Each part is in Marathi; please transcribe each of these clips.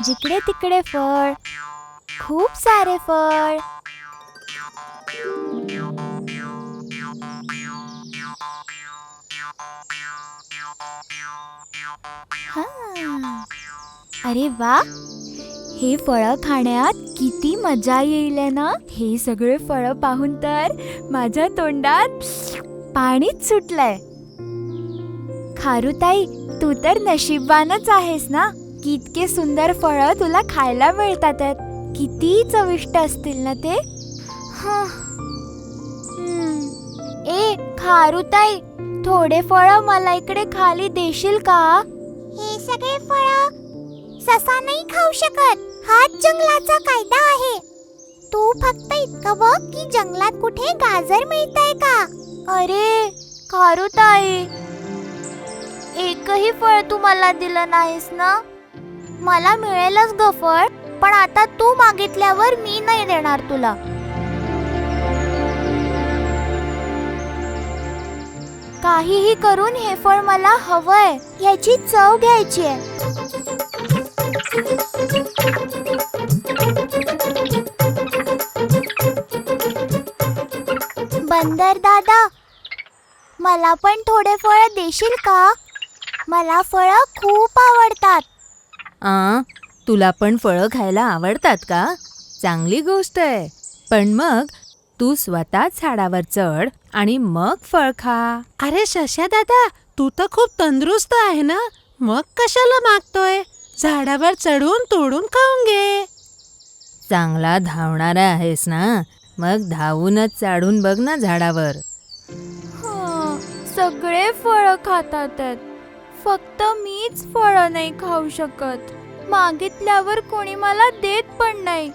जिकडे तिकडे फळ, खूप सारे फळ. अरे वा, हे फळं खाण्यात किती मजा येईल ना. हे सगळे फळं पाहून तर माझ्या तोंडात पाणीच सुटलंय. खारुताई, तू तर नशीबवानच आहेस ना. कितके सुंदर फळं तुला खायला मिळतात. किती चविष्ट असतील ना ते. ए खारुताई, थोडे फळं मला इकडे खाली देशील का? हे सगळे फळं ससा नाही खाऊ शकत. हाच जंगलाचा कायदा आहे. तू फक्त इतकं बघ की जंगलात कुठे गाजर मिळतंय का. अरे खारुताई, एकही फळ तू मला दिलं नाहीस ना. मला मिळेलच ग फळ, पण आता तू मागितल्यावर मी नाही देणार तुला. काहीही करून हे फळ मला हवंय. याची चव घ्यायची आहे. बंदर दादा, मला पण थोडे फळ देशील का? मला फळं खूप आवडतात. तुला पण फळं खायला आवडतात का? चांगली गोष्ट आहे. पण मग तू स्वतःच झाडावर चढ आणि मग फळ खा. अरे शश्या दादा, तू तर खूप तंदुरुस्त आहे ना. मग कशाला मागतोय? झाडावर चढून तोडून खाऊन घे. चांगला धावणारा आहेस ना, मग धावूनच चढून बघ ना झाडावर. सगळे फळं खातात, फक्त मीच फळं नाही खाऊ शकत. मागितल्यावर कोणी मला देत पण नाही.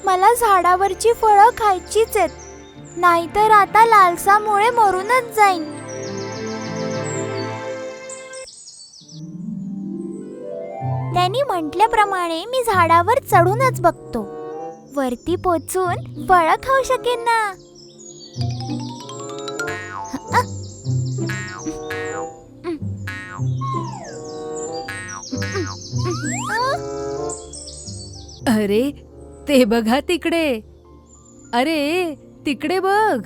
मला झाडावरची फळं खायचीच आहेत, नाहीतर आता लालसामुळे मरूनच जाईन. त्यांनी म्हटल्याप्रमाणे मी झाडावर चढूनच बघतो. वरती पोचून फळं खाऊ शकेन ना. अरे ते बघा तिकडे. अरे तिकडे बघ.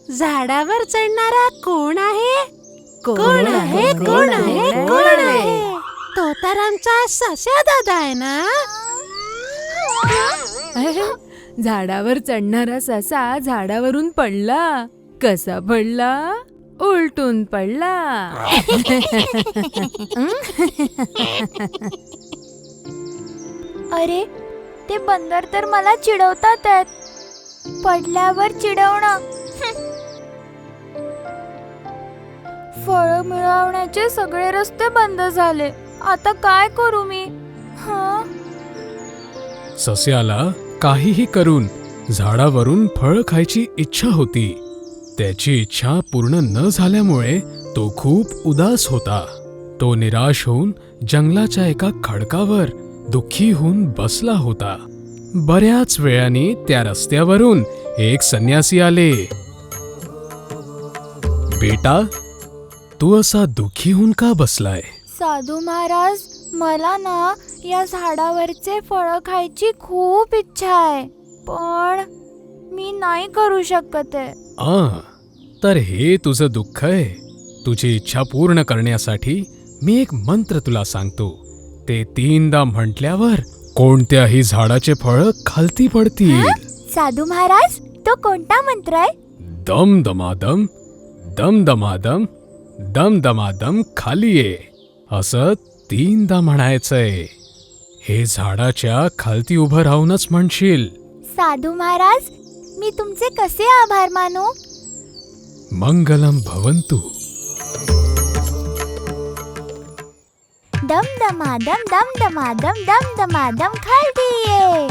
झाडावर चढणारा कोण आहे? कोण आहे? कोण आहे? कोण आहे? तो तर आमचा सश्या दादा आहे ना. झाडावर चढणारा ससा झाडावरून पडला. कसा पडला? उलटून पडला. अरे ते बंदर तर मला चिडवतात. पडल्यावर चिडवणं. फळ मिळवण्याचे सगळे रस्ते बंद झाले. आता काय करू मी? सस्याला काहीही करून झाडावरून फळ खायची इच्छा होती. त्याची इच्छा पूर्ण न झाल्यामुळे तो खूप उदास होता. तो निराश होऊन जंगलाच्या एका खडकावर दुःखी होऊन बसला होता. बऱ्याच वेळाने त्या रस्त्यावरून एक संन्यासी आले. बेटा, तू असा दुःखी होऊन का बसलाय? साधू महाराज, मला ना या झाडावरचे फळं खायची खूप इच्छा आहे, पण मी नाही करू शकत आहे. तर हे तुझं दुःख आहे. तुझी इच्छा पूर्ण करण्यासाठी मी एक मंत्र तुला सांगतो. ते 3दा म्हटल्यावर कोणत्याही झाडाचे फळ खालती पडतील. साधू महाराज, तो कोणता मंत्र आहे? दम दमादम, दम दमादम, दम दमादम खाली ये, असं 3दा म्हणायचंय. हे झाडाच्या खालती उभं राहूनच म्हणशील. साधू महाराज, मी तुमचे कसे आभार मानू? मंगलम भवंतु. दम दमादम, दम दमादम, दम दमादम खालती ये.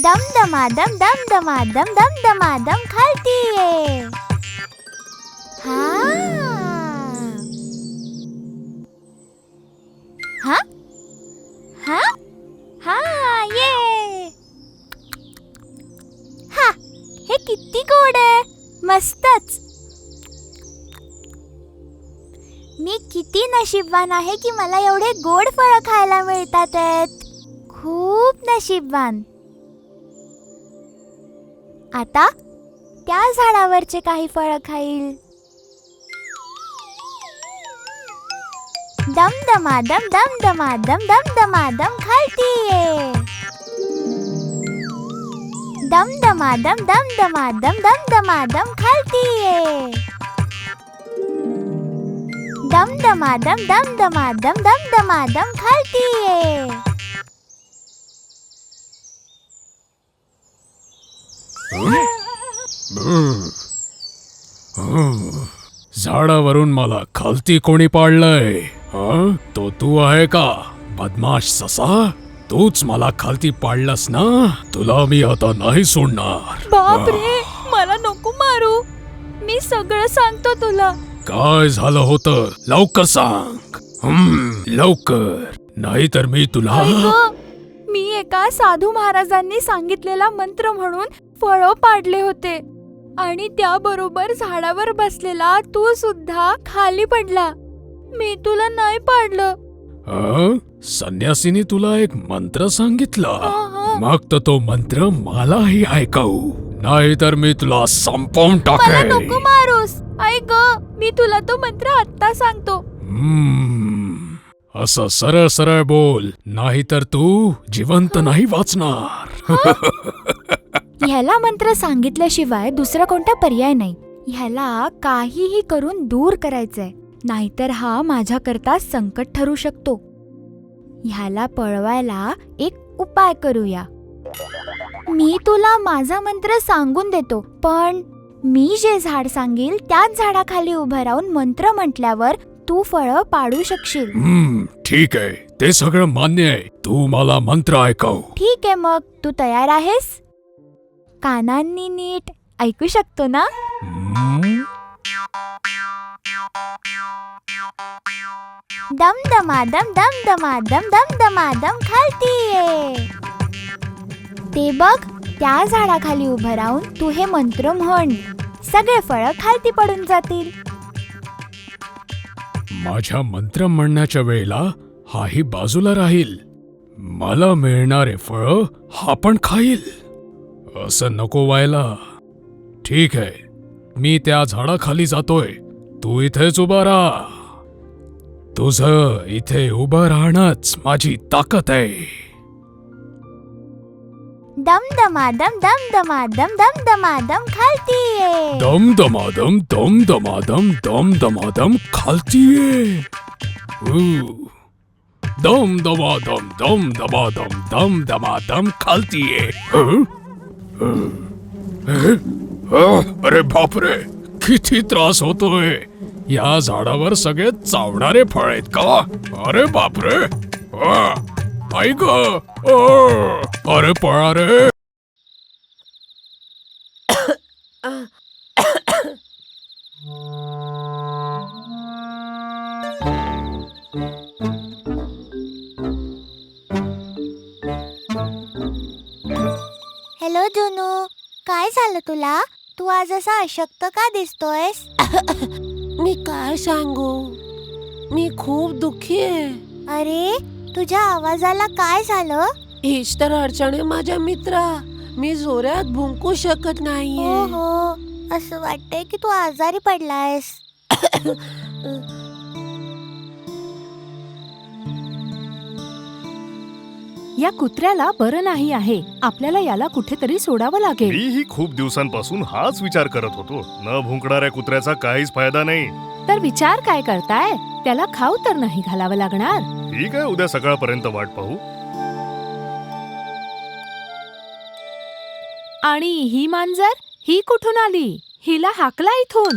दम दमादम, दम दमादम, दम दमादम खालती ये. हा हा हा ये. मस्तच. मी किती नशीबवान आहे की मला एवढे गोड फळं खायला मिळतात आहेत. खूप नशीबवान. आता त्या झाडावरचे काही फळं खाईल. दमदमादम दमदमादम दमदमादम खालती ये. दमदमादम दमदमादम दमदमादम खालती ये. दमदमादम दमदमादम दमदमादम खालती ये. झाडावरून मला खालती कोणी पाडलंय? तो तू आहे का, बदमाश ससा? तूच मला खालती पाडलास ना. तुला मी आता नाही सोडणार. बापरे, मला नको मारू. मी सगळं सांगतो तुला. काय झालं होतं लवकर सांग. लवकर, नाही तर मी तुला. मी एका साधू महाराजांनी सांगितलेला मंत्र म्हणून फळं पाडले होते आणि त्याबरोबर झाडावर बसलेला तू सुद्धा खाली पडला. मी तुला नाही पाडलं. संन्यासीने तुला एक मंत्र सांगितला? मग तर तो मंत्र मलाही ऐकवू, नाही तर मी तुला संपवून मला टाकेन. नको मारूस. ऐक, मी तुला तो मंत्र आत्ता सांगतो. असं सरळ सरळ बोल, नाही तर तू जिवंत नाही वाचणार. ह्याला मंत्र सांगितल्याशिवाय दुसरा कोणता पर्याय नाही. ह्याला काहीही करून दूर करायचंय, नाहीतर हा माझ्याकरता संकट ठरू शकतो. ह्याला पळवायला एक उपाय करूया. मी तुला माझा मंत्र सांगून देतो, पण मी जे झाड सांगेल त्याच झाडाखाली उभं राहून मंत्र म्हटल्यावर तू फळं पाडू शकशील. ठीक आहे, ते सगळं मान्य आहे. तू मला मंत्र ऐकव. ठीक आहे, मग तू तयार आहेस? कानांनी नीट ऐकू शकतो ना? दमदमादम दमदमादम दमदमादम खालती ये. ते बघ, त्या झाडाखाली उभं राहून तू हे मंत्र म्हण. सगळे फळं खालती पडून जातील. माझ्या मंत्र म्हणण्याच्या वेळेला हाही बाजूला राहील. मला मिळणारे फळ हा पण खाईल. असं नको व्हायला. ठीक आहे, मी त्या झाडाखाली जातोय. तू इथेच उभा राहा. तुझं इथे उभं राहणंच माझी ताकद आहे. दमदमादम दमदमादम दमदमादम खालती ये. दमदमादम दमदमादम दमदमादम खालती ये. दमदमादम दमदमादम दमदमादम खालती ये. अरे बापरे, किती त्रास होतोय. या झाडावर सगळे चावणारे फळ आहेत का? अरे बापरे. ऐक, अरे पळा रे. हॅलो जुनू, काय झालं तुला? तू आज असा अशक्त का दिसतोयस? मी काय सांगू, मी खूप दुःखी आहे. अरे, तुझ्या आवाजाला काय झालं? हीच तर अडचण आहे माझ्या मित्रा. मी जोरात भुंकू शकत नाहीये. हो, असं वाटतंय की तू आजारी पडलायस. या कुत्र्याला बरं नाही आहे. आपल्याला याला कुठेतरी सोडावं लागेल. मीही खूप दिवसांपासून हाच विचार करत होतो. न भुंकणाऱ्या कुत्र्याचा काहीच फायदा नाही. तर विचार काय करताय? त्याला खाऊ तर नाही घालावं लागणार. ठीक आहे, उद्या सकाळपर्यंत वाट पाहू. आणि ही मांजर, ही कुठून आली? हिला हाकला इथून.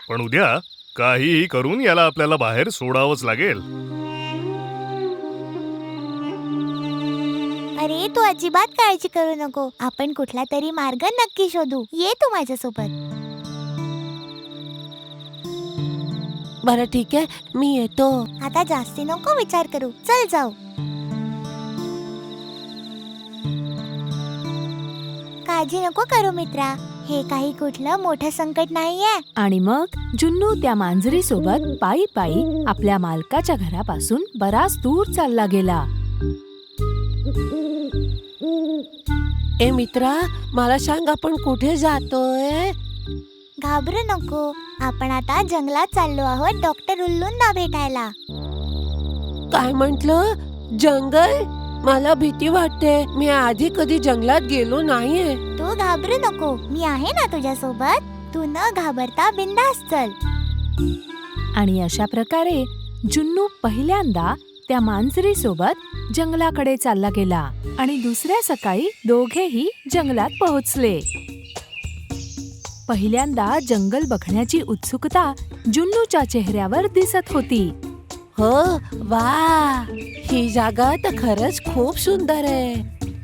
पण उद्या काहीही करून याला आपल्याला बाहेर सोडावंच लागेल. अरे, तू अजिबात काळजी करू नको. आपण कुठला तरी मार्ग नक्की शोधू. ये तू माझ्यासोबत. बरं ठीक आहे, मी येतो. आता जास्ती नको विचार करू. चल जाऊ. काळजी नको करू मित्रा, हे काही कुठलं मोठं संकट नाहीये. आणि मग जुन्नू त्या मांजरी सोबत पायी पायी आपल्या मालकाच्या घरापासून बराच दूर चालला गेला. ए मित्रा, मला सांग आपण कुठे जातोय? घाबरू नको, आपण आता जंगलात चाललो आहोत डॉक्टर उल्लूंना भेटायला. काय म्हंटल? जंगल? मला भीती वाटते, मी आधी कधी जंगलात गेलो नाहीये. तू घाबरू नको, मी आहे ना तुझ्या सोबत. तू न घाबरता बिंदास चल. आणि अशा प्रकारे जुन्नू पहिल्यांदा त्या मांजरी सोबत जंगलाकडे चालला गेला आणि दुसऱ्या सकाळी दोघेही जंगलात पोहोचले. पहिल्यांदा जंगल बघण्याची उत्सुकता जुन्नूच्या चेहऱ्यावर दिसत होती. हो, वा, ही जागा तर खरंच खूप सुंदर आहे.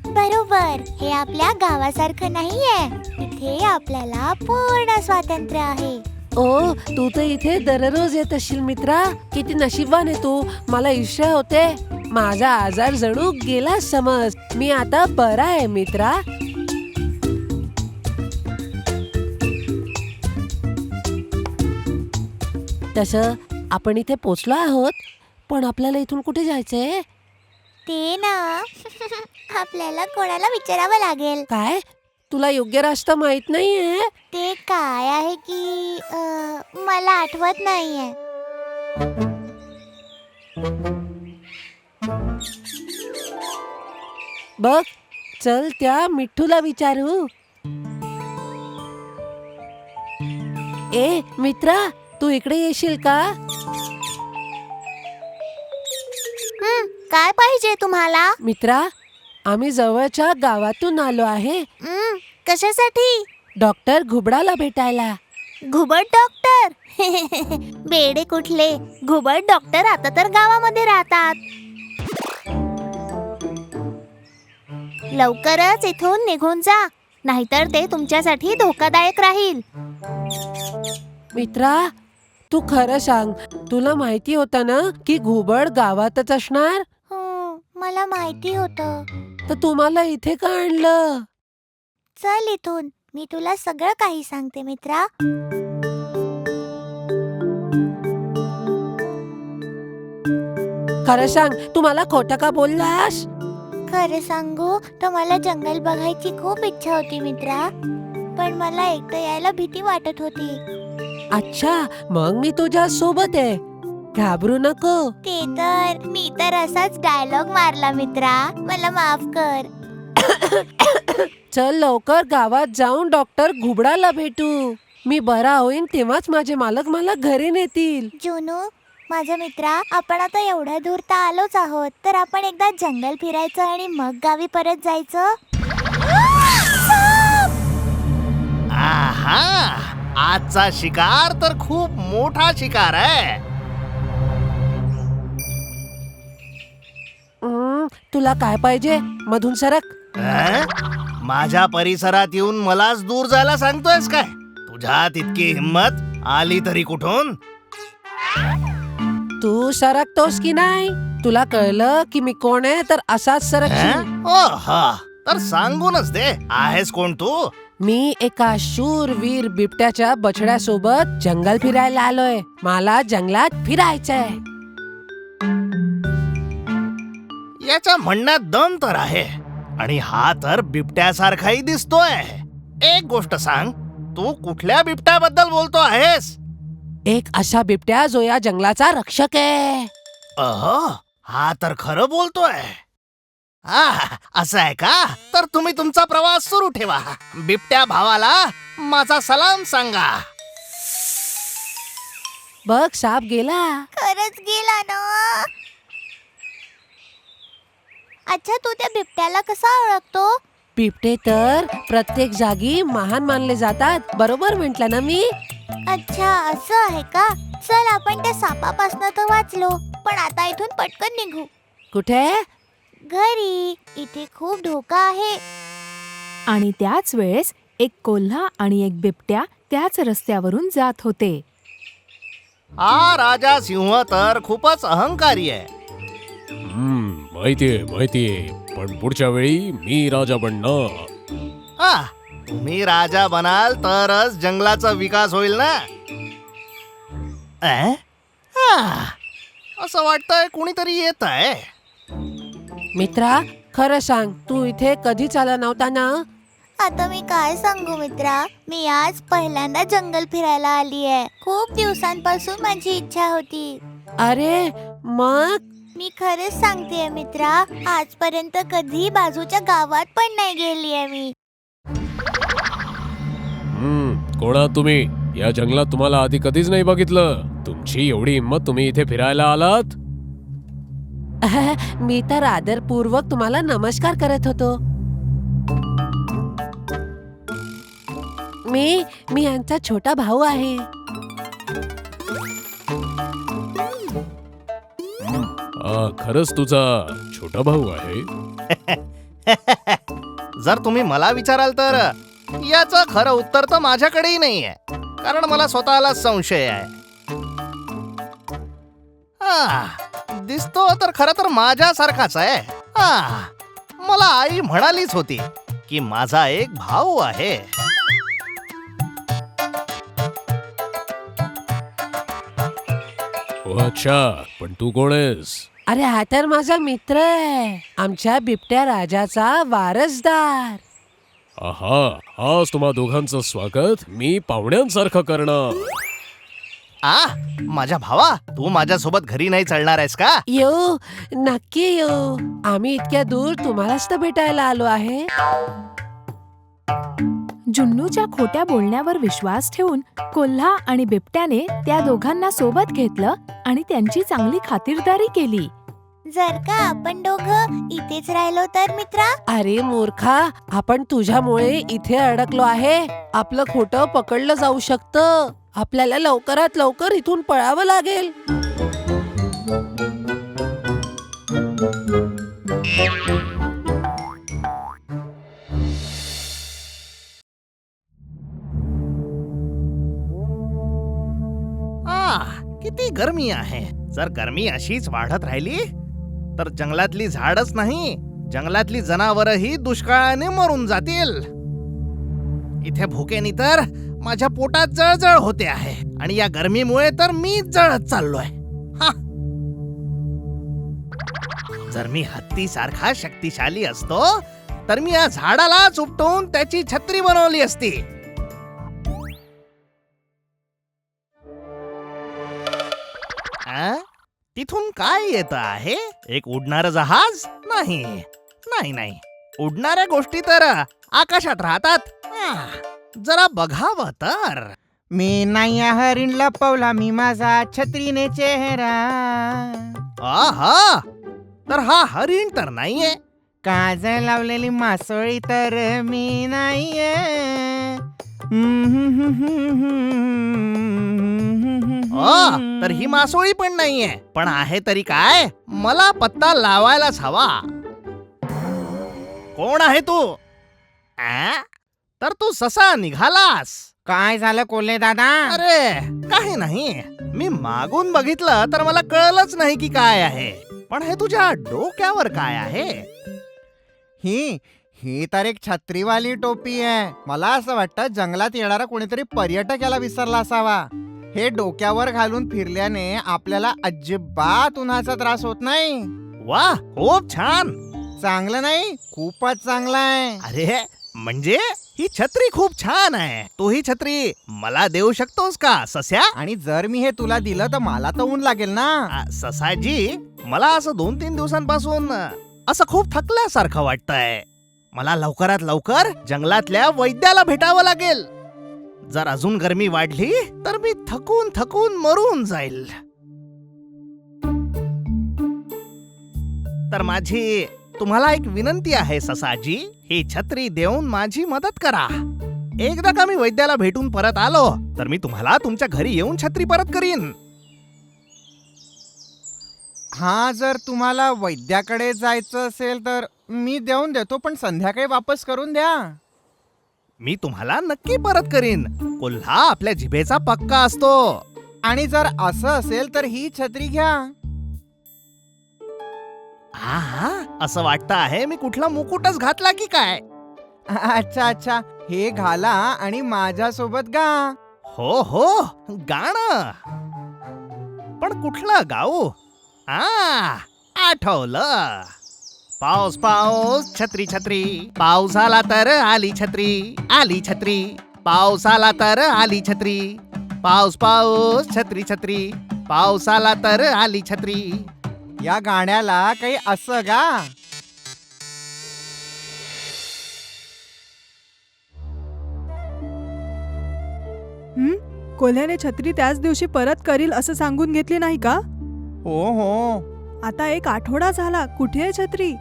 बरोबर, हे आपल्या गावासारखं नाहीये. इथे आपल्याला पूर्ण स्वातंत्र्य आहे. ओ, तू तर इथे दररोज येत असशील मित्रा. किती नशीबवान आहे तू. मला ईर्ष्या होते. माझा आजार जणू गेला समज. मी आता बरा आहे मित्रा. तसं आपण इथे पोचलो आहोत, पण आपल्याला इथून कुठे जायचंय? ते ना आपल्याला कोणाला विचारावं लागेल. काय? तुला योग्य रस्ता माहित नाहीये? ते काय आहे की मला आठवत नाहीये. बघ, चल त्या मिठ्ठूला विचारू. ए मित्रा, तू इकडे येशील का? काय पाहिजे तुम्हाला? मित्रा, आम्ही जवळच्या गावातून आलो आहे कशासाठी? डॉक्टर घुबडाला भेटायला. घुबड डॉक्टर? बेडे कुठले, घुबड डॉक्टर आता तर गावामध्ये राहतात. लवकरच इथून निघून जा, नाहीतर ते तुमच्यासाठी धोकादायक राहील. मित्रा, तू खरं सांग, तुला माहिती होतं ना की घुबड गावातच असणार? हो, मला माहिती होतं. तर तुम्हाला इथे का आणलं? चल इथून, मी तुला सगळं काही सांगते मित्रा. खरं सांग, तू मला खोटं का बोललास? खरं सांगू तर मला जंगल बघायची खूप इच्छा होती मित्रा, पण मला एकटं यायला भीती वाटत होती. अच्छा, मग मी तुझ्या सोबत आहे, घाबरू नको. ते तर मी तर असाच डायलॉग मारला मित्रा, मला माफ कर. चल लवकर गावात जाऊन डॉक्टर घुबडाला भेटू. मी बरा होईन तेव्हाच माझे मालक मला घरी नेतील. जुनू, माझ्या मित्रा, आपण आता एवढ्या दूर तर आलोच आहोत, तर आपण एकदा जंगल फिरायचं आणि मग गावी परत जायचं. आहा, आजचा शिकार तर खूप मोठा शिकार आहे. तुला काय पाहिजे? मधून सरक. माझ्या परिसरात येऊन मलाच दूर जायला सांगतोयस काय? तुझ्यात इतकी हिम्मत आली तरी कुठून? तू सरकतोस की नाही? तुला कळलं की मी कोण आहे तर असाच सरकशील. ओहा, तर सांगूनच दे, आहेस कोण तू? मी एका शूरवीर बिबट्याच्या बछड्यासोबत जंगल फिरायला आलोय. मला जंगलात फिरायचंय. याच्या म्हणण्यात दम तर आहे, आणि हा तर बिबट्यासारखाही दिसतोय. एक गोष्ट सांग, तू कुठल्या बिबट्याबद्दल बोलतो आहेस? एक असा बिबट्या जो या जंगलाचा रक्षक आहे. हा तर खरं बोलतोय. असं आहे का? तर तुम्ही तुमचा प्रवास सुरू ठेवा. बिबट्या भावाला माझा सलाम सांगा. बघ, साप गेला. खरंच गेला ना? अच्छा, तू त्या बिबट्याला कसा ओळखतो? बिबटे तर प्रत्येक जागी महान मानले जातात. बरोबर म्हटलं ना मी? अच्छा, असं आहे का? चल, आपण त्या सापापासून तर वाचलो, पण आता इथून पटकन निघू. कुठे? घरी. इथे खूप धोका आहे. आणि त्याच वेळेस एक कोल्हा आणि एक बिबट्या त्याच रस्त्यावरून जात होते. हा राजा सिंह तर खूपच अहंकारी आहे. माहितीये, पण पुढच्या वेळी मी राजा बनणार. तुम्ही राजा बनाल तरच जंगलाचा विकास होईल ना. असं वाटतंय कुणीतरी येत आहे. मित्रा, खरं सांग, तू इथे कधीच आला नव्हता ना? आता मी काय सांगू मित्रा, मी आज पहिल्यांदा जंगल फिरायला आली आहे. खूप दिवसांपासून माझी इच्छा होती. अरे मग मी खरंच सांगतेय मित्रा, आजपर्यंत कधी बाजूच्या गावात पण नाही गेली आहे मी. कोण आहात तुम्ही? या जंगलात तुम्हाला आधी कधीच नाही बघितलं. तुमची एवढी हिंमत, तुम्ही इथे फिरायला आलात? मी तर आदरपूर्वक तुम्हाला नमस्कार करत होतो. मी यांचा छोटा भाऊ आहे. खरंच तुझा छोटा भाऊ आहे? जर तुम्ही मला विचाराल तर याचं खरं उत्तर तर माझ्याकडेही नाहीये, कारण मला स्वतःला संशय आहे. दिसतो तर खरं तर माझ्यासारखाच आहे. मला आई म्हणालीच होती की माझा एक भाऊ आहे. अच्छा, पण तू कोण आहेस? अरे हा तर माझा मित्र आहे, आमच्या बिबट्या राजाचा वारसदार. आज तुम्हा दोघांचं स्वागत मी पाहुण्यांसारखं करणार. माझ्या भावा, तू माझ्यासोबत घरी नाही चालणार आहेस का? येऊ, नक्की येऊ. आम्ही इतक्या दूर तुम्हालाच तर भेटायला आलो आहे. जुन्नूच्या खोट्या बोलण्यावर विश्वास ठेवून कोल्हा आणि बिबट्याने त्या दोघांना सोबत घेतलं आणि त्यांची चांगली खातिरदारी केली. जर का आपण दोघं इथेच राहिलो तर मित्रा? अरे मूर्खा, आपण तुझ्यामुळे इथे अडकलो आहे. आपलं खोटं पकडलं जाऊ शकतं. आपल्याला लवकरात लवकर इथून पळावं लागेल. किती गरमी आहे. जर गरमी अशीच वाढत राहिली तर जंगलातली झाडच नाही, जंगलातली जनावरही दुष्काळाने मरून जातील. इथे भुकेनी तर माझ्या पोटात जळजळ होते आहे आणि या गरमीमुळे तर मी जळत चाललोय. जर मी हत्तीसारखा शक्तिशाली असतो तर मी या झाडाला उपटून त्याची छत्री बनवली असती. तिथून काय येत आहे? एक उडणार जहाज? नाही नाही नाही, उडणाऱ्या गोष्टी तर आकाशात राहतात. जरा बघावं तर. मी नाही हरिण लपवला मी माझा छत्रीने चेहरा. तर हा हरिण तर नाहीये. काजळ लावलेली मासोळी तर मी नाहीये. तर ही मासोळी पण नाहीये. पण आहे तरी काय, मला पत्ता लावायलाच हवा. कोण आहे तू? तर तू ससा निघालास. काय झालं कोल्हे दादा? अरे काही नाही, मी मागून बघितलं तर मला कळलंच नाही की काय आहे. पण हे तुझ्या डोक्यावर काय आहे? ही तर एक छत्रीवाली टोपी आहे. मला असं वाटतं जंगलात येणारा कोणीतरी पर्यटक याला विसरला असावा. हे डोक्यावर घालून फिरल्याने आपल्याला अजिबात उन्हाचा त्रास होत नाही. वा, खूप छान. चांगलं नाही, खूपच चांगलं आहे. अरे म्हणजे ही छत्री खूप छान आहे. तू ही छत्री मला देऊ शकतोस का सस्या? आणि जर मी हे तुला दिलं तर मला तर ऊन लागेल ना. ससाजी, मला असं 2-3 दिवसांपासून असं खूप थकल्यासारखं वाटतंय. मला लवकरात लवकर जंगलातल्या वैद्याला भेटावं लागेल. जर अजून गरमी वाढली तर मी थकून थकून मरून जाईल. तर माझी तुम्हाला एक विनंती आहे ससाजी, ही छत्री देऊन माझी मदत करा. एकदा का मी वैद्याला भेटून परत आलो तर मी तुम्हाला तुमच्या घरी येऊन छत्री परत करीन. हा, जर तुम्हाला वैद्याकडे जायचं असेल तर मी देऊन देतो, पण संध्याकाळी वापस करून द्या. मी तुम्हाला नक्की परत करीन. कोल्हा आपल्या जिभेचा पक्का असतो. आणि जर असं असेल तर ही छत्री घ्या. असं वाटतं आहे मी कुठला मुकुटच घातला की काय. अच्छा अच्छा, हे घाला आणि माझ्यासोबत गा. हो हो, गाणं. पण कुठलं गाऊ? आठवलं. पाऊस पाऊस छत्री छत्री, पाऊस आला तर आली छत्री, आली छत्री. पाऊस आला तर आली छत्री, पाऊस पाऊस छत्री छत्री, पाऊस आला तर आली छत्री. या गाण्याला काही असं गा. कोल्ह्याने छत्री त्याच दिवशी परत करील असं सांगून घेतली नाही का? हो हो, आता एक आठवडा झाला, कुठे आहे छत्री?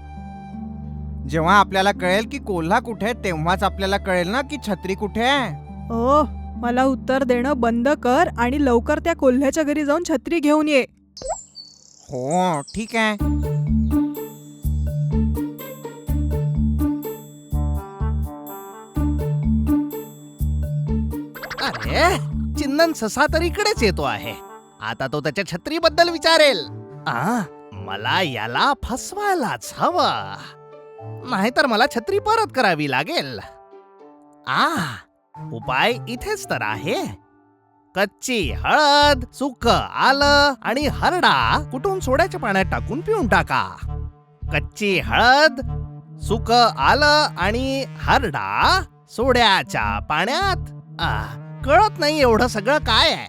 जेव्हा आपल्याला कळेल की कोल्हा कुठे आहे तेव्हाच आपल्याला कळेल ना की छत्री कुठे आहे. ओह, मला उत्तर देणं बंद कर आणि लवकर त्या कोल्ह्याच्या घरी जाऊन छत्री घेऊन ये. हो ठीक आहे. अरे, चिंदन ससा तर इकडेच येतो आहे. आता तो त्याच्या छत्रीबद्दल विचारेल. मला याला फसवायलाच हवं, नाहीतर मला छत्री परत करावी लागेल. उपाय इथेच तर आहे. कच्ची हळद, सुकं आलं आणि हरडा कुटून सोड्याच्या पाण्यात टाकून पिऊन टाका. कच्ची हळद, सुकं आलं आणि हरडा सोड्याच्या पाण्यात. कळत नाही एवढं सगळं काय आहे.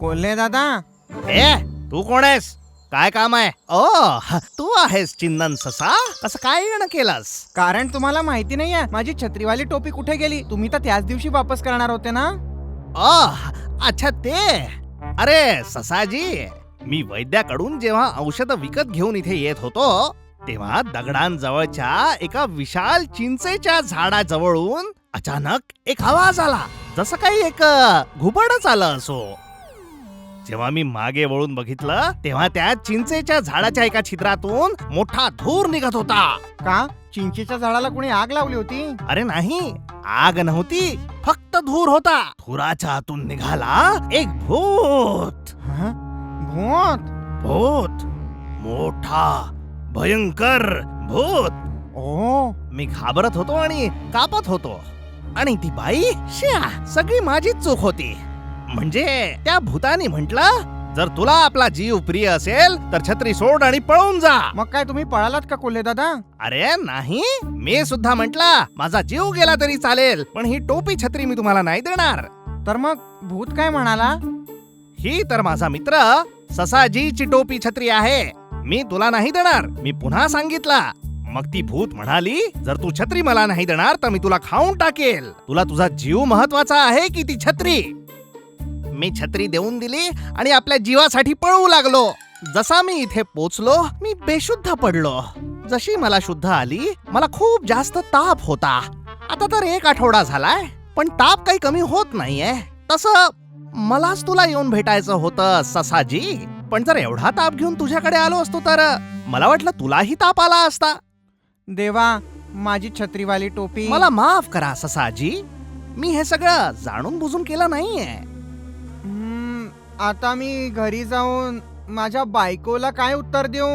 कोल्हे दादा, तू कोण आहेस? काय काम आहे? तू आहेस चिंदन ससा. कसं काय येणं केलंस? कारण तुम्हाला माहिती नाहीये माझी छत्रीवाली टोपी कुठे गेली. तुम्ही तर त्याच दिवशी वापस करणार होते ना. अच्छा ते. अरे ससाजी, मी वैद्याकडून जेव्हा औषध विकत घेऊन इथे येत होतो तेव्हा दगडांजवळच्या एका विशाल चिंचेच्या झाडाजवळून अचानक एक आवाज आला, जसं काही एक घुबडच आलं असो. जेव्हा मी मागे वळून बघितलं तेव्हा त्या चिंचेच्या झाडाच्या एका छिद्रातून मोठा धूर निघत होता. का चिंचेच्या झाडाला कोणी आग लावली होती? अरे नाही, आग नव्हती, फक्त धूर होता. धुराच्या आतून निघाला एक भूत. भूत? भूत, मोठा भयंकर भूत. ओ, मी घाबरत होतो आणि कापत होतो. आणि ती बाई, सगळी माझीच चूक होती. म्हणजे त्या भूतानी म्हटलं, जर तुला आपला जीव प्रिय असेल तर छत्री सोड आणि पळून जा. मग काय तुम्ही पळालात का कोल्हे दादा? अरे नाही, मी सुद्धा म्हटलं माझा जीव गेला तरी चालेल, पण ही टोपी छत्री मी तुम्हाला नाही देणार. तर मग भूत काय म्हणाला? ही तर माझा मित्र ससाजीची टोपी छत्री आहे, मी तुला नाही देणार. मी पुन्हा सांगितलं. मग ती भूत म्हणाली, जर तू छत्री मला नाही देणार तर मी तुला खाऊन टाकेल. तुला तुझा जीव महत्वाचा आहे की ती छत्री? मी छत्री देऊन दिली आणि आपल्या जीवासाठी पळू लागलो. जसा मी इथे पोचलो मी बेशुद्ध पडलो. जशी मला शुद्ध आली मला खूप जास्त ताप होता. आता तर 1 आठवडा झालाय पण ताप काही कमी होत नाहीये. तसं मलाच तुला येऊन भेटायचं होतं ससाजी, पण जर एवढा ताप घेऊन तुझ्याकडे आलो असतो तर मला वाटलं तुलाही ताप आला असता. देवा, माझी छत्रीवाली टोपी. मला माफ करा ससाजी, मी हे सगळं जाणून बुजून केलं नाहीये. आता मी घरी जाऊन माझ्या बायकोला काय उत्तर देऊ?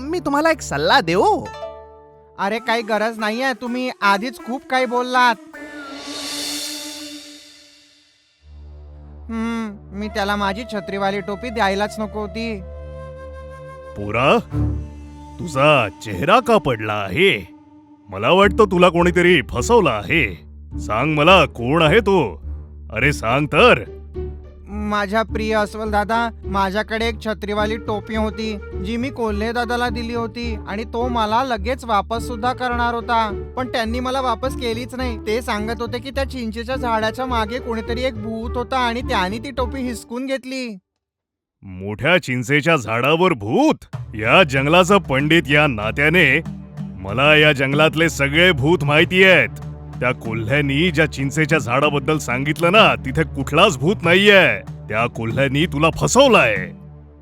मी तुम्हाला एक सल्ला देऊ? अरे काही गरज नाहीये, तुम्ही आधीच खूप काही बोललात. मी त्याला माझी छत्रीवाली टोपी द्यायलाच नको होती. पोरा, तुझा चेहरा का पडला आहे? मला वाटतं तुला कोणीतरी फसवलं आहे. सांग मला, कोण आहे तो? अरे सांग तर. माझ्या प्रिय अस्वल दादा, माझ्याकडे एक छत्रीवाली टोपी होती जी मी कोल्हे दादाला दिली होती आणि तो मला लगेच वापस सुद्धा करणार होता, पण त्यांनी मला वापस केलीच नाही. ते सांगत होते की त्या चिंचेच्या झाडाच्या मागे कोणीतरी एक भूत होता आणि त्याने ती टोपी हिसकून घेतली. मोठ्या चिंचेच्या झाडावर भूत? या जंगलाचा पंडित या नात्याने मला या जंगलातले सगळे भूत माहिती आहेत. त्या कोल्ह्यांनी ज्या चिंचेच्या झाडाबद्दल सांगितलं ना, तिथे कुठलाच भूत नाहीये. त्या कोल्ह्यांनी तुला फसवलंय.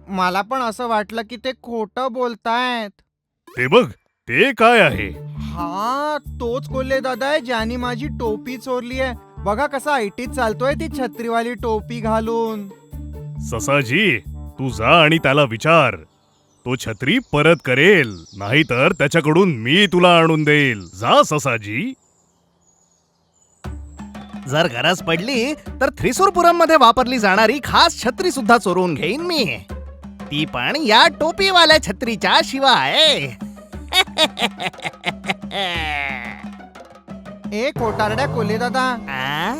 मला पण असं वाटलं की ते खोटं बोलतायत. ते बघ, ते काय आहे? हा, तोच कोल्हे दादा आहे ज्याने माझी टोपी चोरली आहे. बघा कसा ऐटीत चालतोय ती छत्रीवाली टोपी घालून. ससाजी, तू जा आणि त्याला विचार. तो छत्री परत करेल, नाहीतर त्याच्याकडून मी तुला आणून देईल. जा ससाजी. जर गरज पडली तर थ्रिसूरपुरम मध्ये वापरली जाणारी खास छत्री सुद्धा चोरून घेईन मी, ती पण या टोपीवाल्या छत्रीच्या शिवाय. ए खोटारड्या कोल्हे दादा, आ?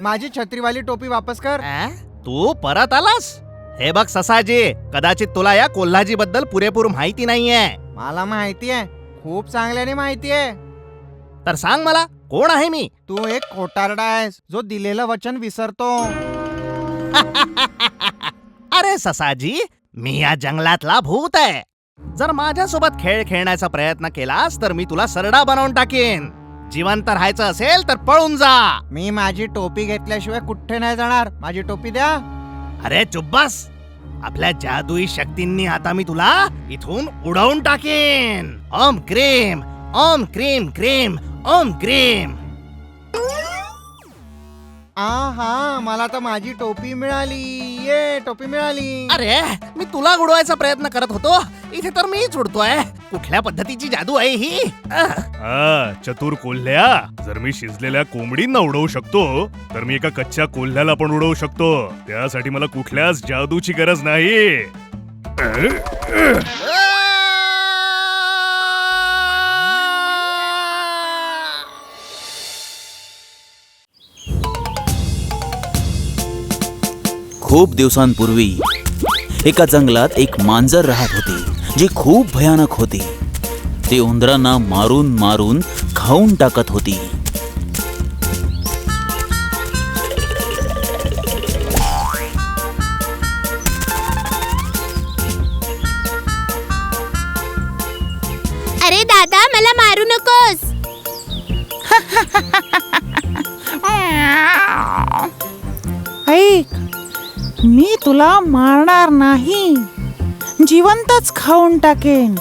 माझी छत्रीवाली टोपी वापस कर. आ? तू परत आलास? हे बघ ससाजी, कदाचित तुला या कोल्हाजी बद्दल पुरेपूर माहिती नाहीये. मला माहिती आहे, खूप चांगल्याने माहिती आहे. तर सांग मला, कोण आहे मी? तू एक खोटारडा आहेस जो दिलेलं वचन विसरतो. अरे ससाजी, मी या जंगलातला भूत आहे. जर माझ्यासोबत खेळ खेळण्याचा प्रयत्न केलास तर मी तुला सरडा बनवून टाकेन. जिवंत राहायचं असेल तर पळून जा. मी माझी टोपी घेतल्याशिवाय कुठे नाही जाणार. माझी टोपी द्या. अरे चुप बस. आपल्या जादुई शक्तींनी आता मी तुला इथून उडवून टाकेन. ओम क्रीम, ओम क्रीम क्रीम, ओम क्रीम. हा, मला तर माझी टोपी मिळाली. ये टोपी मिळाली. अरे मी तुला उडवायचा प्रयत्न करत होतो, इथे तर मीच उडतोय. कुठल्या पद्धतीची जादू आहे ही? चतुर कोल्ह्या, जर मी शिजलेल्या कोंबडींना उडवू शकतो तर मी एका कच्च्या कोल्ह्याला पण उडवू शकतो. त्यासाठी मला कुठल्याच जादूची गरज नाही. खूप दिवसांपूर्वी एका जंगलात एक मांजर राहत होते जी खूप भयानक होती. ते उंदरांना मारून मारून खाऊन टाकत होती. अरे दादा, मला मारू नकोस. ऐक, मी तुला मारणार नाही, जिवंतच खाऊन टाकेन.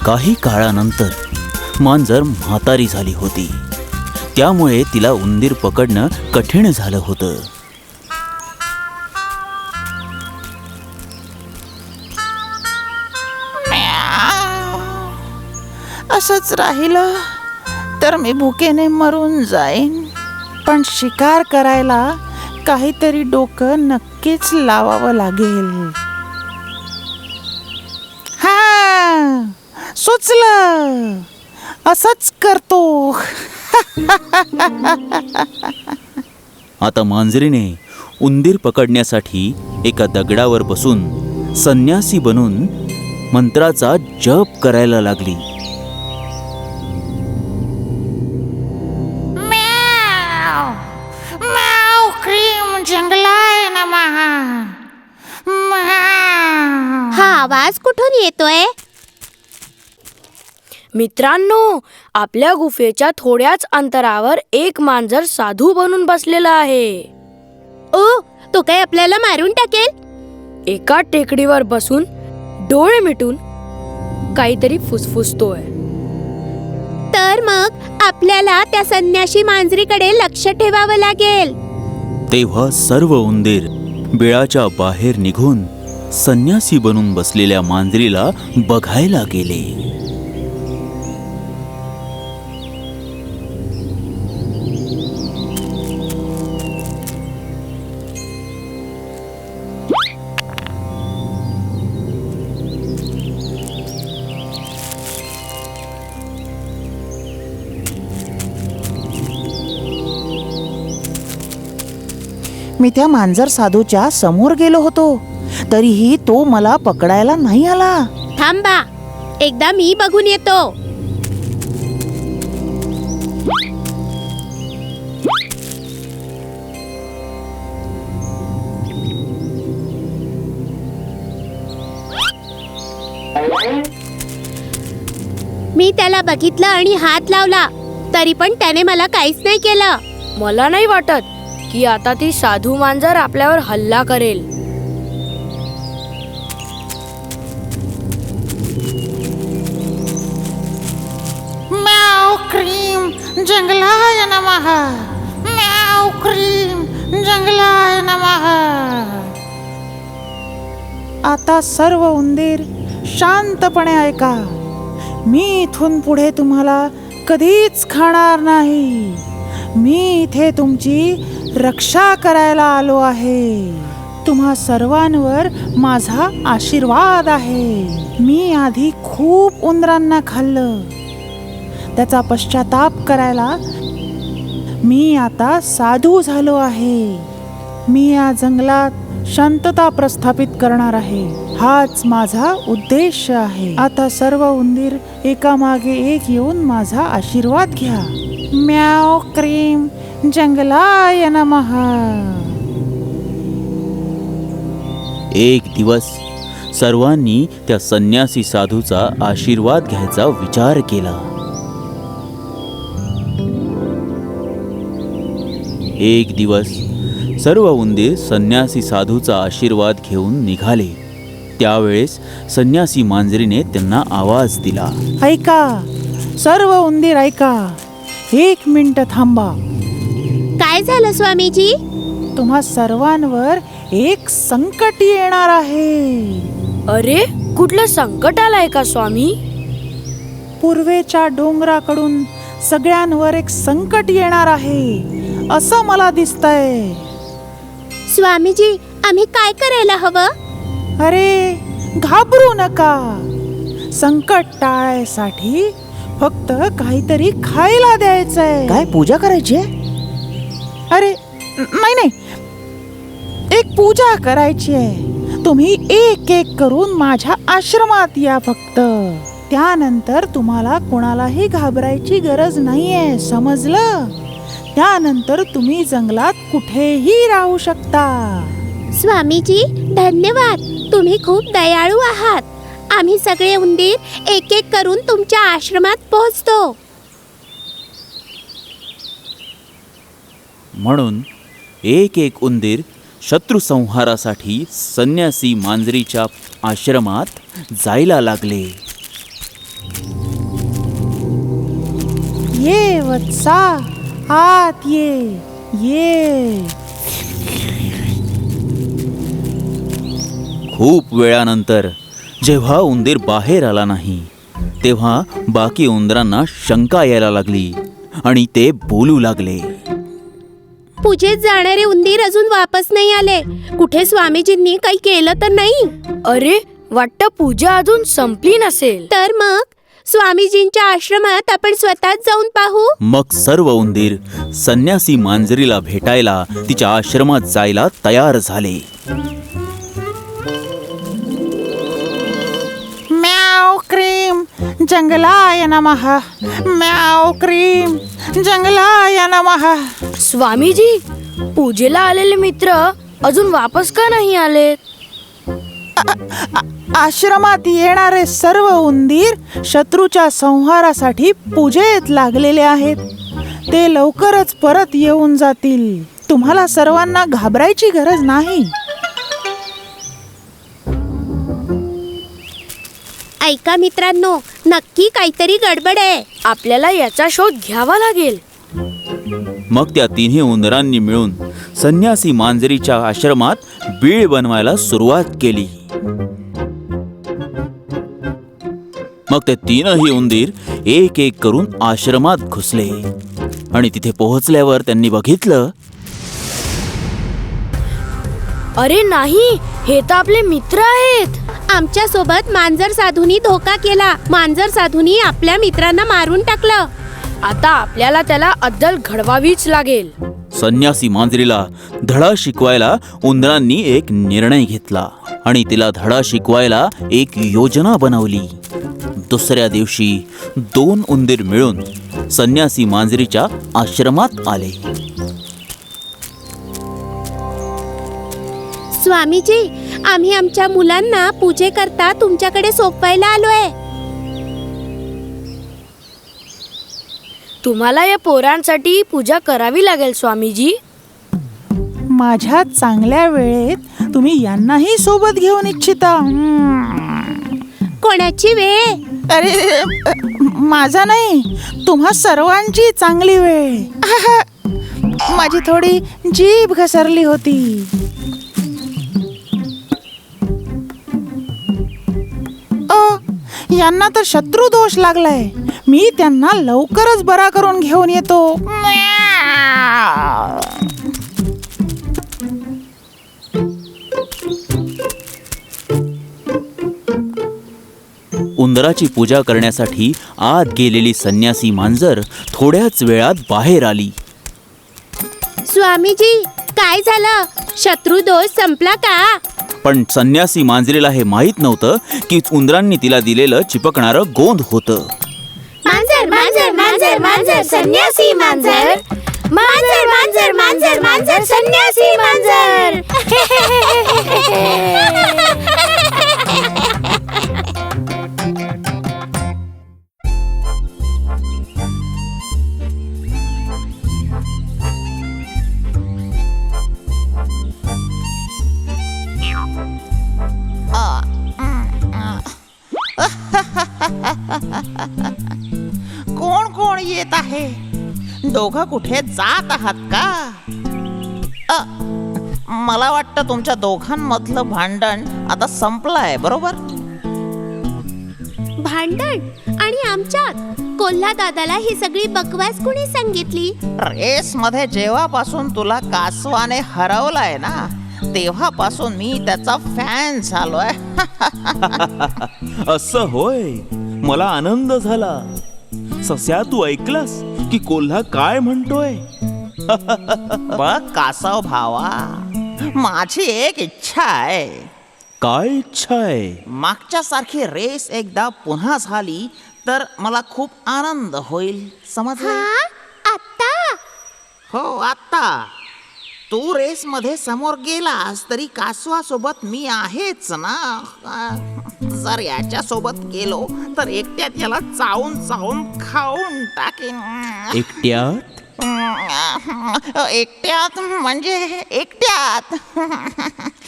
काही काळानंतर मांजर म्हातारी झाली होती. त्यामुळे तिला उंदीर पकडणं कठीण झालं होतं. असंच राहिलं तर मी भुकेने मरून जाईन. पण शिकार करायला काहीतरी डोकं नक्कीच लावावं लागेल. हा, सुचलं, असंच करतो. आता मांजरीने उंदीर पकडण्यासाठी एका दगडावर बसून संन्यासी बनून मंत्राचा जप करायला लागली. जंगलाय नमः. हा आवाज कुठून येतोय? मित्रांनो, आपल्या गुफेच्या थोड्याच अंतरावर एक मांजर साधू बनून बसलेला आहे. ओ, तो काय आपल्याला मारून टाकेल? एका टेकडीवर बसून डोळे मिटून काहीतरी फुसफुसतोय. तर मग आपल्याला त्या संन्याशी मांजरीकडे लक्ष ठेवावं लागेल. तेव्हा सर्व उंदीर बिळाच्या बाहेर निघून संन्यासी बनून बसलेल्या मांजरीला बघायला गेले. मी त्या मांजर साधूच्या समोर गेलो होतो, तरीही तो मला पकडायला नाही आला. थांबा, एकदा मी बघून येतो. मी त्याला बघितलं आणि हात लावला, तरी पण त्याने मला काहीच नाही केलं. मला नाही वाटत की आता ती साधू मांजर आपल्यावर हल्ला करेल. म्याव क्रीम जंगलाय नमः. म्याव क्रीम जंगलाय नमः. आता सर्व उंदीर शांतपणे ऐका. मी इथून पुढे तुम्हाला कधीच खाणार नाही. मी इथे तुमची रक्षा करायला आलो आहे. तुम्हा सर्वांवर माझा आशीर्वाद आहे. मी आधी खूप उंदरांना खाल्लं. त्याचा पश्चाताप करायला मी आता साधू झालो आहे. मी या जंगलात शांतता प्रस्थापित करणार आहे. हाच माझा उद्देश आहे. आता सर्व उंदीर एकामागे एक येऊन माझा आशीर्वाद घ्या. म्याव क्रीम जंगलाय नमः. एक दिवस सर्वांनी त्या संन्यासी साधूचा आशीर्वाद घ्यायचा विचार केला. एक दिवस सर्व उंदीर संन्यासी साधूचा आशीर्वाद घेऊन निघाले. त्यावेळेस संन्यासी मांजरीने त्यांना आवाज दिला. ऐका सर्व उंदीर ऐका. 1 मिनिट थांबा. काय झालं स्वामीजी? तुम्हा सर्वांवर एक संकट येणार आहे. अरे कुठलं संकट आलंय का स्वामी? पूर्वेच्या डोंगराकडून सगळ्यांवर एक संकट येणार आहे असं मला दिसतंय. स्वामीजी आम्ही काय करायला हवं? अरे घाबरू नका. संकट टाळायसाठी फक्त काहीतरी खायला द्यायचंय. काय पूजा करायची? अरे नाही, एक पूजा करायची आहे. तुम्ही एक एक करून माझ्या आश्रमात या फक्त. त्यानंतर तुम्हाला कोणालाही घाबरायची गरज नाहीये, समजलं? त्यानंतर तुम्ही जंगलात कुठेही राहू शकता. स्वामीजी धन्यवाद. तुम्ही खूप दयाळू आहात. आम्ही सगळे उंदीर एक एक करून तुमच्या आश्रमात पोहोचतो. म्हणून एक एक उंदीर शत्रुसंहारासाठी संन्यासी मांजरीच्या आश्रमात जायला लागले. ये वत्सा, आत ये. खूप वेळानंतर जेव्हा उंदीर बाहेर आला नाही तेव्हा बाकी उंदरांना शंका यायला लागली आणि ते बोलू लागले. पूजेत जाणारे उंदीर अजून वापस नाही आले. कुठे स्वामीजींनी काही केलं तर नाही? अरे वाटतं पूजा अजून संपली नसेल. तर मग स्वामीजींच्या आश्रमात आपण स्वतःच जाऊन पाहू. मग सर्व उंदीर संन्यासी मांजरीला भेटायला तिच्या आश्रमात जायला तयार झाले. म्याव क्रीम जंगलाय नमः. म्याव क्रीम जंगलाय नमः. स्वामीजी पूजेला आलेले मित्र अजून वापस का नाही आलेत? आश्रमात येणारे सर्व उंदीर शत्रूच्या संहारासाठी पूजेत लागलेले आहेत. ते लवकरच परत येऊन जातील. तुम्हाला सर्वांना घाबरायची गरज नाही. ऐका मित्रांनो, नक्की काहीतरी गडबड आहे. आपल्याला याचा शोध घ्यावा लागेल. मग त्या तिन्ही उंदरांनी मिळून संन्यासी मांजरीच्या आश्रमात बीळ बनवायला सुरुवात केली. मग ते तीनही उंदीर एक एक करून आश्रमात घुसले आणि तिथे पोहोचल्यावर त्यांनी बघितलं. अरे नाही, हे तर आपले मित्र आहेत. आमच्या सोबत मांजर साधूनी धोका केला. मांजर साधूनी आपल्या मित्रांना मारून टाकलं. आता आपल्याला त्याला अद्दल घडवावीच लागेल. संन्यासी मांजरीला धडा शिकवायला उंदरांनी एक निर्णय घेतला आणि तिला धडा शिकवायला एक योजना बनवली. दुसऱ्या दिवशी 2 उंदीर मिळून संन्यासी मांजरीच्या आश्रमात आले. स्वामीजी आम्ही आमच्या मुलांना पूजेकरता तुमच्याकडे सोपवायला आलोय. तुम्हाला या पोरांसाठी पूजा करावी लागेल स्वामीजी. माझ्या चांगल्या वेळेत तुम्ही यांनाही सोबत घेऊन इच्छिता. कोणाची वेळ? अरे माझा नाही, तुम्हा सर्वांची चांगली वेळ. माझी थोडी जीभ घसरली होती. यांना तर शत्रू दोष लागलाय. मी त्यांना लवकरच बरा करून घेऊन येतो. उंदराची पूजा करण्यासाठी आत गेलेली संन्यासी मांजर थोड्याच वेळात बाहेर आली. स्वामीजी, काय झालं? शत्रू दोष संपला का? पण संन्यासी मांजरीला हे माहीत नव्हतं की उंदरांनी तिला दिलेलं चिपकणारं गोंद होतं. मांजर मांजर मांजर मांजर संन्यासी मांजर, मांजर मांजर मांजर मांजर संन्यासी मांजर. कोण कोण येत आहे? दोघं कुठे जात आहात का? मला वाटतं तुमच्या दोघांमधलं भांडण आता संपलंय, बरोबर? भांडण? आणि आमच्यात? कोल्हा दादाला ही सगळी बकवास कुणी सांगितली? रेस मध्ये जेव्हापासून तुला कासवाने हरवलाय ना, तेव्हापासून मी त्याचा फॅन झालोय. असं होय, मला आनंद झाला. सस्या, तू ऐकलास की कोल्हा काय म्हणतोय? बघ कासव भावा, माझी एक इच्छा आहे. काय इच्छा आहे? मागच्या सारखी रेस एकदा पुन्हा झाली तर मला खूप आनंद होईल, समजलं? आता? हो, आता. तू रेस मध्ये समोर गेलास तरी कासवासोबत मी आहेच ना. जर याच्या सोबत गेलो तर एकट्यात याला चावून चावून खाऊन टाकेन. एकट्यात? एकट्यात म्हणजे एकट्यात.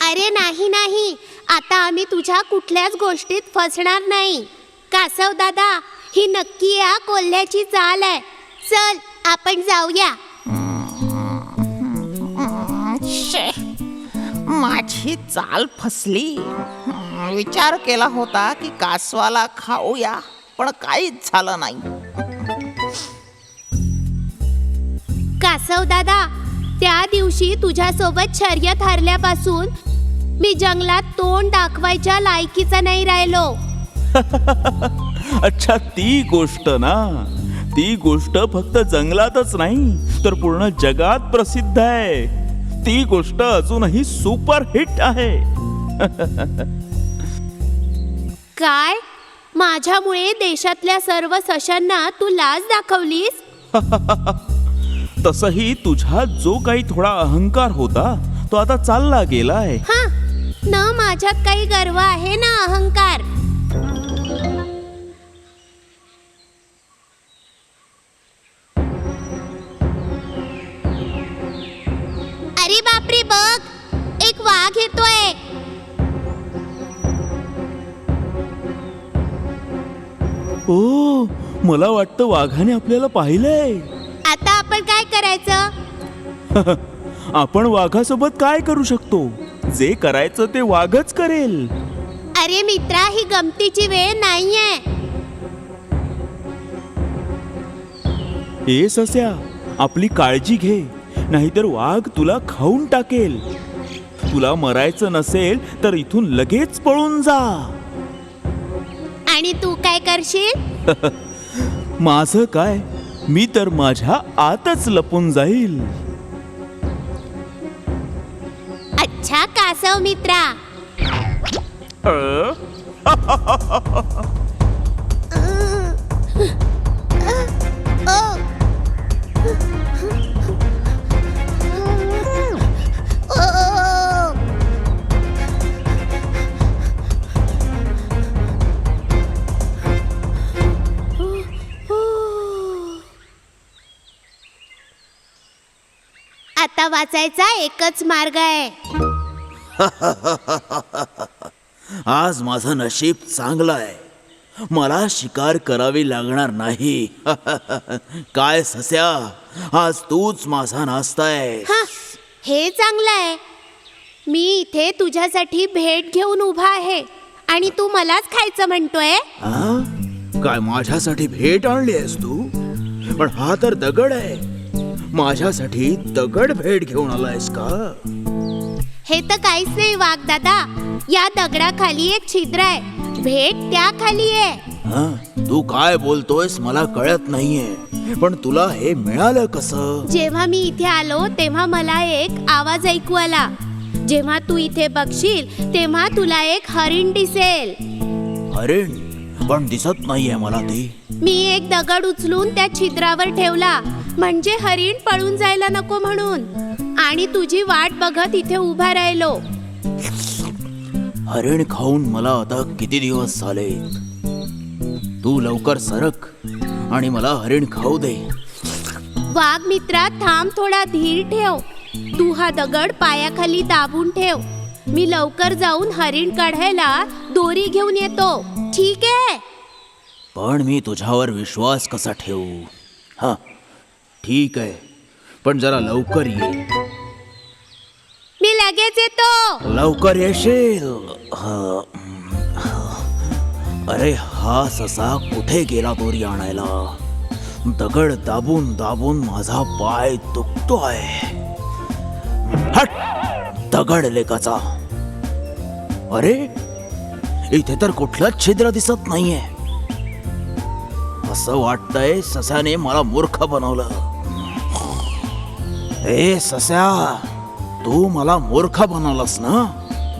अरे नाही नाही, आता आम्ही तुझ्या कुठल्याच गोष्टीत फसणार नाही. कासव दादा, ही नक्की या कोल्ह्याची चाल आहे. चल आपण जाऊया. माझी चाल फसली. विचार केला होता की कासवाला खाऊया, पण काहीच झालं नाही. कासव दादा, त्या दिवशी तुझ्यासोबत शर्यत हरल्यापासून मी जंगलात तोंड दाखवायच्या लायकीचा नाही राहिलो. अच्छा, ती गोष्ट ना. ती गोष्ट फक्त जंगलातच नाही तर पूर्ण जगात प्रसिद्ध आहे. ती गोष्ट अजूनही सुपर हिट आहे. काय? माझ्यामुळे देशातल्या सर्व सशांना तू लाज दाखवलीस? तसही तुझ्यात जो काही थोडा अहंकार होता तो आता चालला गेलाय. हा न, माझ्यात काही गर्व आहे ना अहंकार. अरे बापरे, बघ, एक वाघ येतोय. ओ, मला वाटतं वाघाने आपल्याला पाहिलंय. आता आपण काय करायचं? आपण वाघासोबत काय करू शकतो? जे करायचं ते वाघच करेल. अरे मित्रा, ही गमतीची वेळ नाहीये. हे सस्या, आपली काळजी घे, नाहीतर वाघ तुला खाऊन टाकेल. तुला मरायचं नसेल तर इथून लगेच पळून जा. आणि तू काय करशील? माझं काय, मी तर माझ्या आतच लपून जाईल. अच्छा कासव मित्रा. आता वाचायचा एकच मार्ग आहे. आज माझं नशीब चांगलं आहे. मला शिकार करावी लागणार नाही. काय सस्या, आज तूच माझा नाश्ता आहे. हे चांगलं आहे. मी इथे तुझ्यासाठी भेट घेऊन उभा आहे आणि तू मलाच खायचं म्हणतोय? हा? काय माझ्यासाठी भेट आणली आहेस तू? पण हा तर दगड आहे. माझ्यासाठी दगड भेट घेऊन आलायस का? हे तर काहीच नाही वाघ दादा. या दगडाखाली एक छिद्र आहे. भेट त्या खाली आहे. हा? तू काय बोलतोयस मला कळत नाहीये. पण तुला हे मिळालं कसं? जेव्हा मी इथे आलो तेव्हा मला एक आवाज ऐकू आला. जेव्हा तू इथे बघशील तेव्हा तुला एक हरिण दिसेल. हरिण? पण दिसत नाहीये मला ते. मी एक दगड उचलून त्या छिद्रावर ठेवला, म्हणजे हरिण पळून जायला नको म्हणून. आणि तुझी वाट बघत इथे उभा राहिलो. हरिण खाऊन मला आता किती दिवस झाले. तू लवकर सरक आणि मला हरिण खाऊ दे. वाघ मित्रा, थांब, थोडा धीर ठेव. तू हा दगड पायाखाली दाबून ठेव. मी लवकर जाऊन हरिण काढायला दोरी घेऊन येतो. ठीक आहे? पण मी तुझ्यावर विश्वास कसा ठेवू? हा, ठीक आहे, पण जरा लवकर ये. मी लगेच येतो. लवकर येशील? अरे हा ससा कुठे गेला दोरी आणायला? दगड दाबून दाबून माझा पाय दुखतोय. हट, दगड लेकाचा. अरे इथे तर कुठलंच छिद्र दिसत नाहीये. असं वाटतंय सस्याने मला मूर्ख बनवलं. ए सस्या, तू मला मूर्ख बनवलंस ना?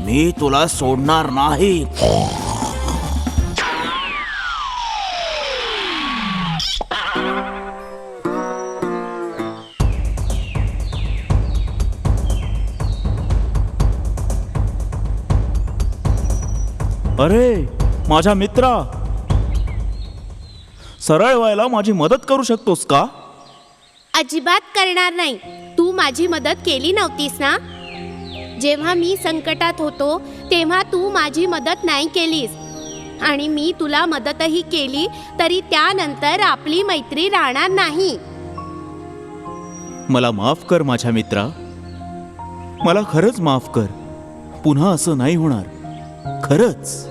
मी तुला सोडणार नाही. अरे माझ्या मित्रा, सरळ व्हायला माझी मदत करू शकतोस का? अजिबात करणार नाही. तू माझी मदत केली नव्हतीस ना? जेव्हा मी संकटात होतो तेव्हा तू माझी मदत नाही केलीस. आणि मी तुला मदतही केली तरी त्यानंतर आपली मैत्री राहणार नाही. मला माफ कर माझ्या मित्रा. मला खरंच माफ कर. पुन्हा असं नाही होणार. खरंच.